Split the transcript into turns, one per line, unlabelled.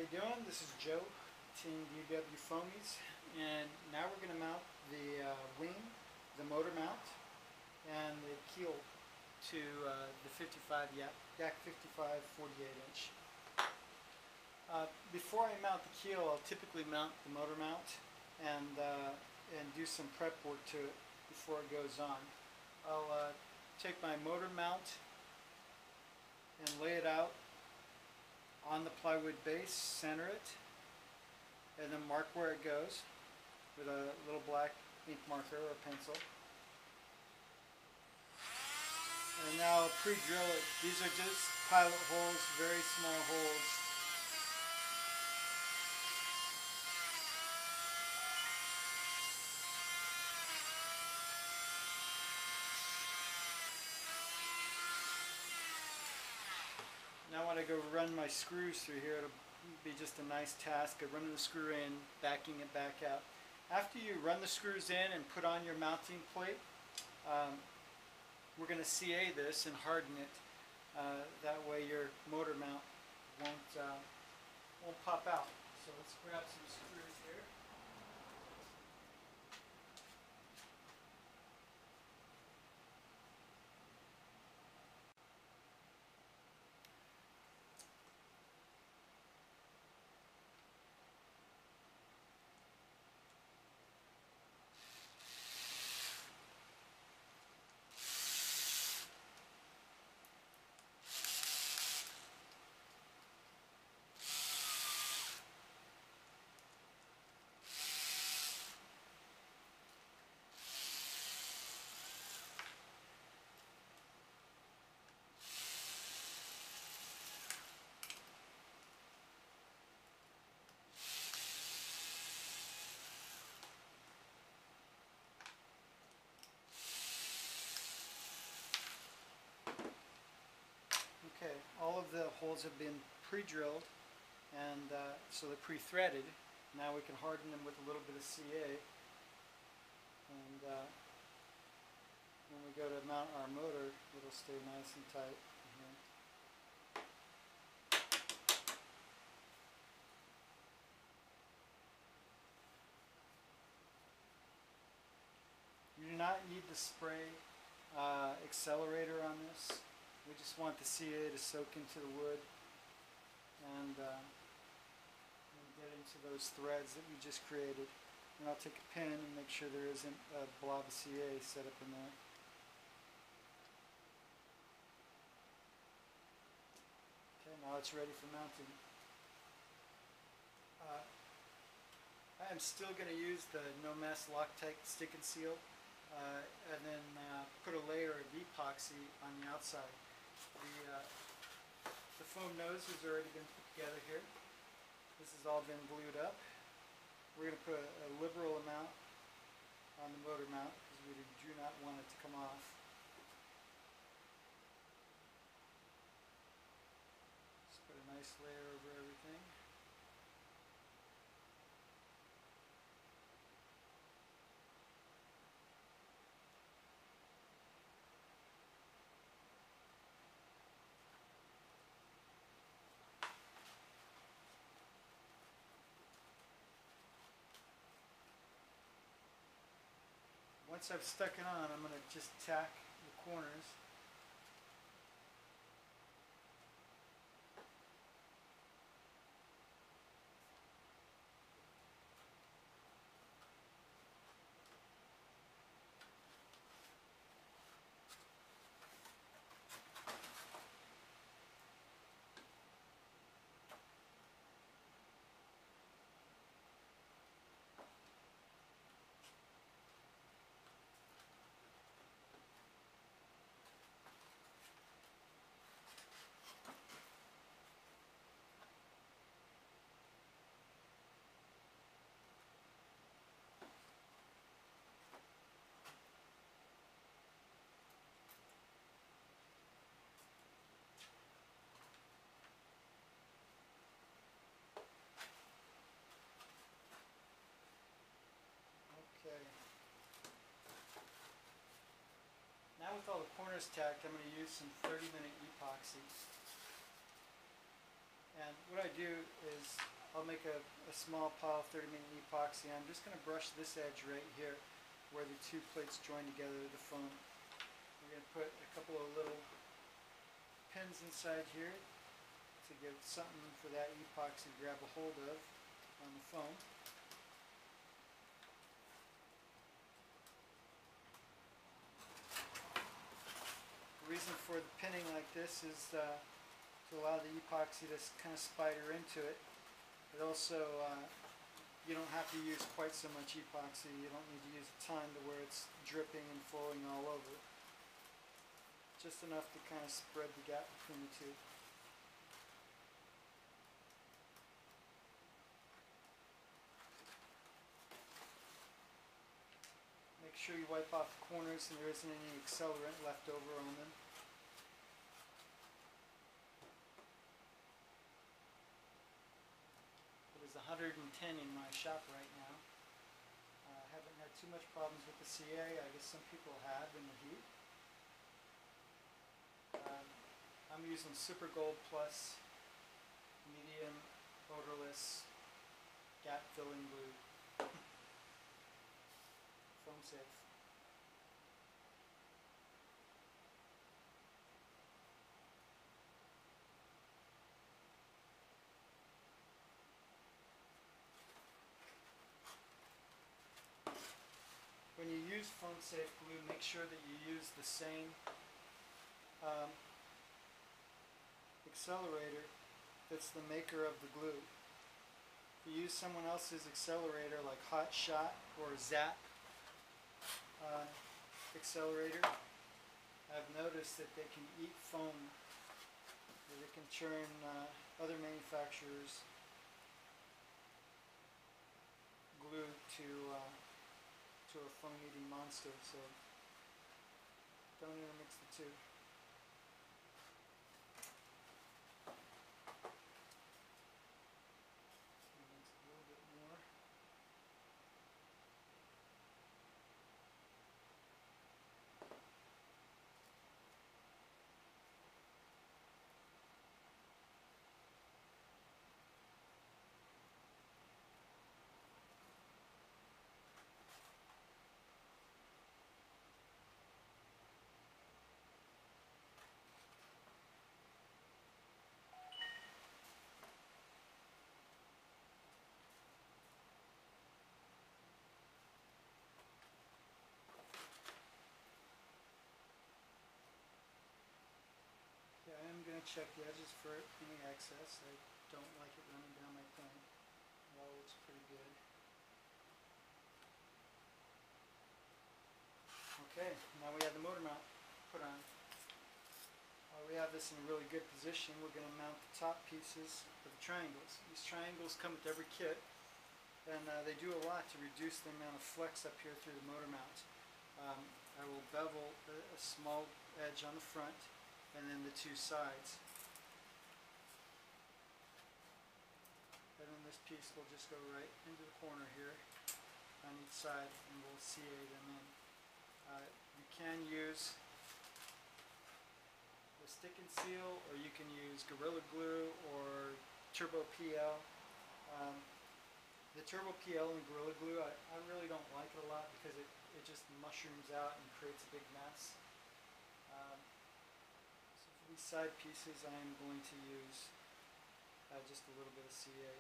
you doing? This is Joe, Team DW Foamies, and now we're going to mount the wing, the motor mount, and the keel to the 55 Yak 55 48 inch. Before I mount the keel, I'll typically mount the motor mount and do some prep work to it before it goes on. I'll take my motor mount and lay it out on the plywood base, center it, and then mark where it goes with a little black ink marker or pencil. And now I'll pre-drill it. These are just pilot holes, very small holes. Now when I go run my screws through here, it'll be just a nice task of running the screw in, backing it back out. After you run the screws in and put on your mounting plate, we're going to CA this and harden it. That way your motor mount won't pop out. So let's grab some screws here. Okay, all of the holes have been pre-drilled, and so they're pre-threaded. Now we can harden them with a little bit of CA, and when we go to mount our motor, it'll stay nice and tight. You do not need the spray accelerator on this. We just want the CA to soak into the wood and get into those threads that we just created. And I'll take a pin and make sure there isn't a blob of CA set up in there. Okay, now it's ready for mounting. I am still going to use the No Mess Loctite Stick and Seal and then put a layer of epoxy on the outside. The foam nose has already been put together here. This has all been glued up. We're going to put a liberal amount on the motor mount because we do not want it to come off. Just put a nice layer over everything. Once I've stuck it on, I'm going to just tack the corners. Okay. Now with all the corners tacked, I'm going to use some 30-minute epoxy. And what I do is I'll make a small pile of 30-minute epoxy. I'm just going to brush this edge right here where the two plates join together with the foam. We're going to put a couple of little pins inside here to give something for that epoxy to grab a hold of on the foam. The reason for the pinning like this is to allow the epoxy to kind of spider into it. It also, you don't have to use quite so much epoxy. You don't need to use a ton to where it's dripping and flowing all over. Just enough to kind of spread the gap between the two. Make sure you wipe off the corners and there isn't any accelerant left over on them. It is 110 in my shop right now. I haven't had too much problems with the CA. I guess some people have in the heat. I'm using Super Gold Plus medium odorless gap filling glue. Foam safe. When you use foam safe glue, make sure that you use the same accelerator that's the maker of the glue. If you use someone else's accelerator like Hot Shot or Zap accelerator, I've noticed that they can eat foam. They can turn other manufacturers' glue to a foam-eating monster, so don't intermix the two. Mix a little bit more. Yeah, I am going to check the edges for any excess. I don't like it running down my pen. It all looks pretty good. Okay, now we have the motor mount put on. We have this in a really good position. We're going to mount the top pieces of the triangles. These triangles come with every kit, and they do a lot to reduce the amount of flex up here through the motor mount. I will bevel a small edge on the front and then the two sides. And then this piece will just go right into the corner here on each side, and we'll CA them in. You can use the stick and seal, or you can use Gorilla Glue or Turbo PL. The Turbo PL and Gorilla Glue, I really don't like it a lot because it just mushrooms out and creates a big mess. So for these side pieces, I am going to use just a little bit of CA.